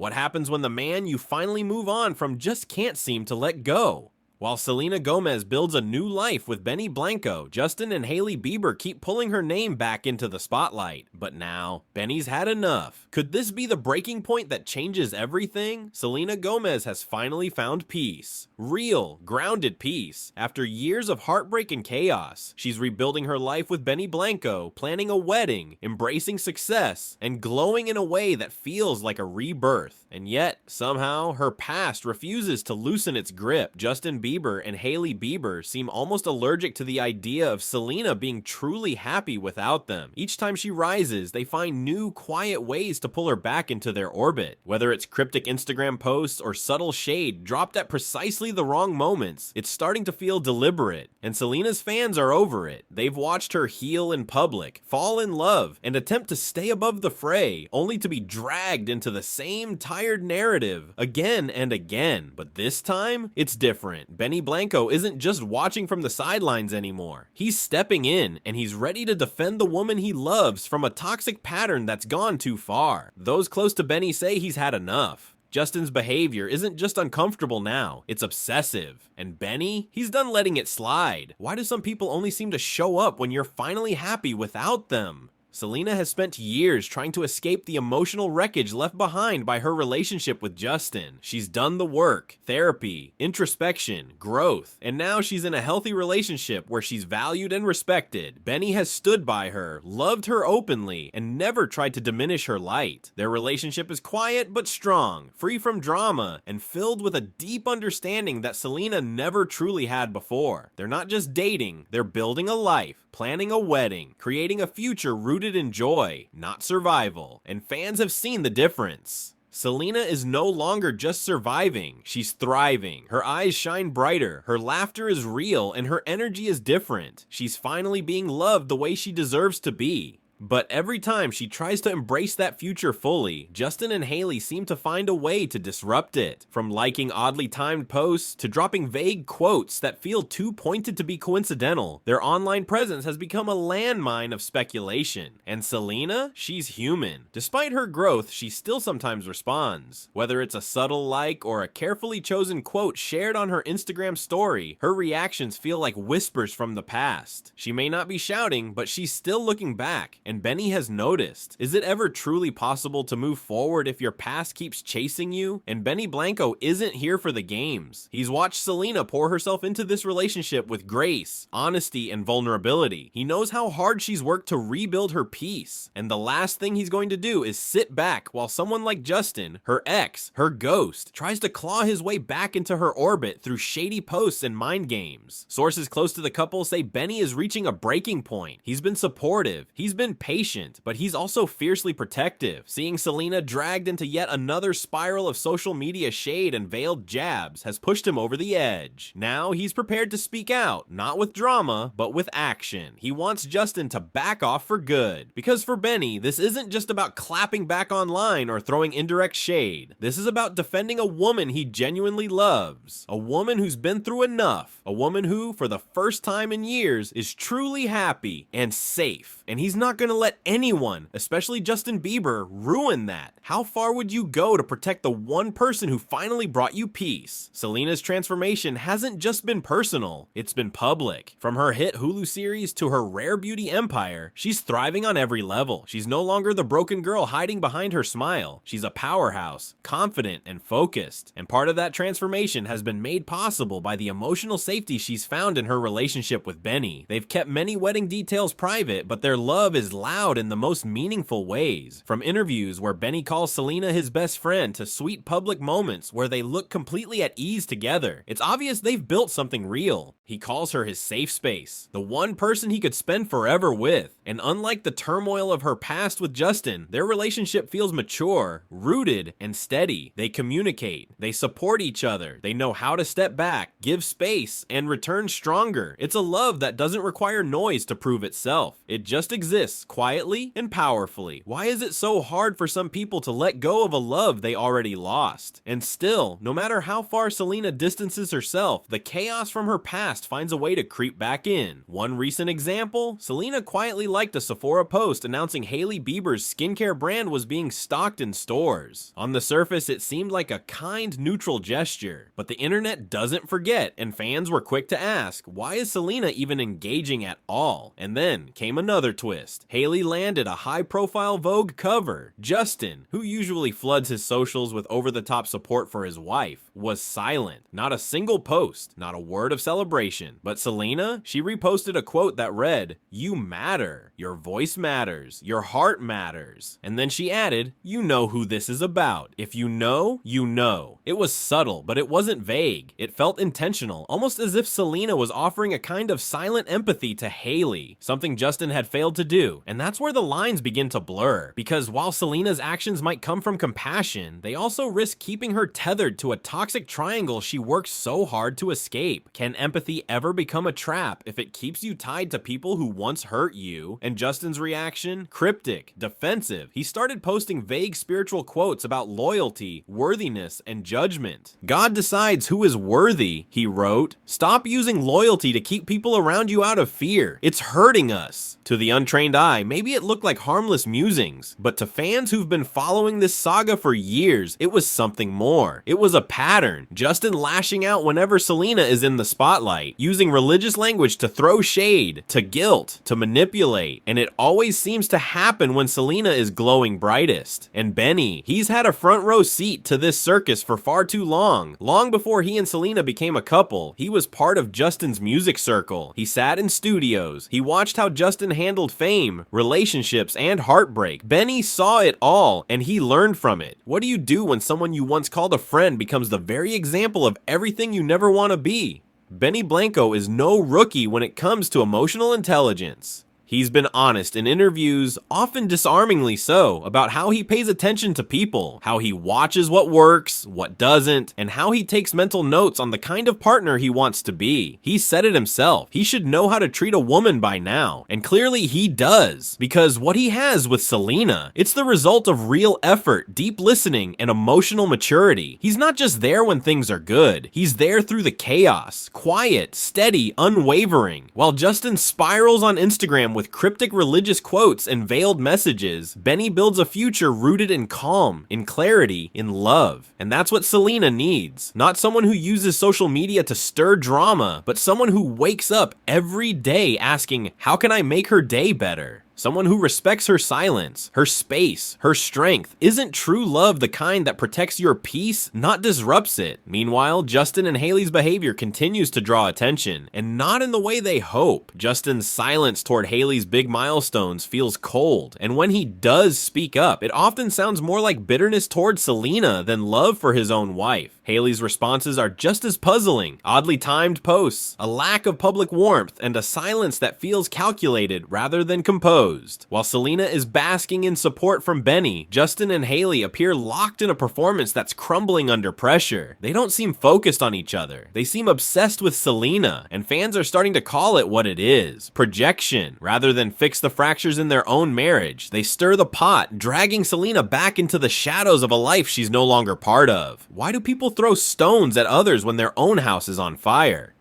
What happens when the man you finally move on from just can't seem to let go? While Selena Gomez builds a new life with Blanco, Justin and Hailey Bieber keep pulling her name back into the spotlight. But now, Benny's had enough. Could this be the breaking point that changes everything? Selena Gomez has finally found peace. Real, grounded peace. After years of heartbreak and chaos, she's rebuilding her life with Blanco, planning a wedding, embracing success, and glowing in a way that feels like a rebirth. And yet, somehow, her past refuses to loosen its grip. Justin Bieber and Hailey Bieber seem almost allergic to the idea of Selena being truly happy without them. Each time she rises, they find new, quiet ways to pull her back into their orbit. Whether it's cryptic Instagram posts or subtle shade dropped at precisely the wrong moments, it's starting to feel deliberate. And Selena's fans are over it. They've watched her heal in public, fall in love, and attempt to stay above the fray, only to be dragged into the same tired narrative again and again. But this time, it's different. Blanco isn't just watching from the sidelines anymore. He's stepping in, and he's ready to defend the woman he loves from a toxic pattern that's gone too far. Those close to Benny say he's had enough. Justin's behavior isn't just uncomfortable now, it's obsessive. And Benny? He's done letting it slide. Why do some people only seem to show up when you're finally happy without them? Selena has spent years trying to escape the emotional wreckage left behind by her relationship with Justin. She's done the work, therapy, introspection, growth, and now she's in a healthy relationship where she's valued and respected. Benny has stood by her, loved her openly, and never tried to diminish her light. Their relationship is quiet but strong, free from drama, and filled with a deep understanding that Selena never truly had before. They're not just dating, they're building a life, planning a wedding, creating a future rooted in joy, not survival, and fans have seen the difference. Selena is no longer just surviving, she's thriving. Her eyes shine brighter, her laughter is real, and her energy is different. She's finally being loved the way she deserves to be. But every time she tries to embrace that future fully, Justin and Hailey seem to find a way to disrupt it. From liking oddly timed posts to dropping vague quotes that feel too pointed to be coincidental, their online presence has become a landmine of speculation. And Selena? She's human. Despite her growth, she still sometimes responds. Whether it's a subtle like or a carefully chosen quote shared on her Instagram story, her reactions feel like whispers from the past. She may not be shouting, but she's still looking back. And Benny has noticed. Is it ever truly possible to move forward if your past keeps chasing you? And Blanco isn't here for the games. He's watched Selena pour herself into this relationship with grace, honesty, and vulnerability. He knows how hard she's worked to rebuild her peace. And the last thing he's going to do is sit back while someone like Justin, her ex, her ghost, tries to claw his way back into her orbit through shady posts and mind games. Sources close to the couple say Benny is reaching a breaking point. He's been supportive. He's been patient, but he's also fiercely protective. Seeing Selena dragged into yet another spiral of social media shade and veiled jabs has pushed him over the edge. Now he's prepared to speak out, not with drama, but with action. He wants Justin to back off for good. Because for Benny, this isn't just about clapping back online or throwing indirect shade. This is about defending a woman he genuinely loves. A woman who's been through enough. A woman who, for the first time in years, is truly happy and safe. And he's not gonna let anyone, especially Justin Bieber, ruin that. How far would you go to protect the one person who finally brought you peace? Selena's transformation hasn't just been personal, it's been public. From her hit Hulu series to her rare beauty empire, she's thriving on every level. She's no longer the broken girl hiding behind her smile. She's a powerhouse, confident and focused. And part of that transformation has been made possible by the emotional safety she's found in her relationship with Benny. They've kept many wedding details private, but their love is loud in the most meaningful ways. From interviews where Benny calls Selena his best friend to sweet public moments where they look completely at ease together, it's obvious they've built something real. He calls her his safe space, the one person he could spend forever with. And unlike the turmoil of her past with Justin, their relationship feels mature, rooted, and steady. They communicate, they support each other, they know how to step back, give space, and return stronger. It's a love that doesn't require noise to prove itself. It just exists yes, quietly and powerfully. Why is it so hard for some people to let go of a love they already lost? And still, no matter how far Selena distances herself, the chaos from her past finds a way to creep back in. One recent example, Selena quietly liked a Sephora post announcing Hailey Bieber's skincare brand was being stocked in stores. On the surface, it seemed like a kind, neutral gesture, but the internet doesn't forget, and fans were quick to ask, why is Selena even engaging at all? And then came another twist. Hailey landed a high-profile Vogue cover. Justin, who usually floods his socials with over-the-top support for his wife, was silent. Not a single post, not a word of celebration. But Selena, she reposted a quote that read, "You matter. Your voice matters. Your heart matters." And then she added, "You know who this is about. If you know, you know." It was subtle, but it wasn't vague. It felt intentional, almost as if Selena was offering a kind of silent empathy to Hailey, something Justin had failed to do. And that's where the lines begin to blur, because while Selena's actions might come from compassion, they also risk keeping her tethered to a toxic triangle she works so hard to escape. Can empathy ever become a trap if it keeps you tied to people who once hurt you? And Justin's reaction? Cryptic, defensive. He started posting vague spiritual quotes about loyalty, worthiness, and judgment. God decides who is worthy, he wrote. Stop using loyalty to keep people around you out of fear. It's hurting us. To the untrained eye, maybe it looked like harmless musings, but to fans who've been following this saga for years, it was something more. It was a pattern. Justin lashing out whenever Selena is in the spotlight, using religious language to throw shade, to guilt, to manipulate, and it always seems to happen when Selena is glowing brightest. And Benny, he's had a front row seat to this circus for far too long. Long before he and Selena became a couple, he was part of Justin's music circle. He sat in studios. He watched how Justin handled fame, relationships, and heartbreak. Benny saw it all, and he learned from it. What do you do when someone you once called a friend becomes the very example of everything you never want to be? Benny Blanco is no rookie when it comes to emotional intelligence. He's been honest in interviews, often disarmingly so, about how he pays attention to people, how he watches what works, what doesn't, and how he takes mental notes on the kind of partner he wants to be. He said it himself. He should know how to treat a woman by now, and clearly he does, because what he has with Selena, it's the result of real effort, deep listening, and emotional maturity. He's not just there when things are good. He's there through the chaos, quiet, steady, unwavering. While Justin spirals on Instagram with cryptic religious quotes and veiled messages, Benny builds a future rooted in calm, in clarity, in love. And that's what Selena needs. Not someone who uses social media to stir drama, but someone who wakes up every day asking, how can I make her day better? Someone who respects her silence, her space, her strength. Isn't true love the kind that protects your peace, not disrupts it? Meanwhile, Justin and Hailey's behavior continues to draw attention, and not in the way they hope. Justin's silence toward Hailey's big milestones feels cold, and when he does speak up, it often sounds more like bitterness toward Selena than love for his own wife. Hailey's responses are just as puzzling. Oddly timed posts, a lack of public warmth, and a silence that feels calculated rather than composed. While Selena is basking in support from Benny, Justin and Hailey appear locked in a performance that's crumbling under pressure. They don't seem focused on each other. They seem obsessed with Selena, and fans are starting to call it what it is: projection. Rather than fix the fractures in their own marriage, they stir the pot, dragging Selena back into the shadows of a life she's no longer part of. Why do people throw stones at others when their own house is on fire?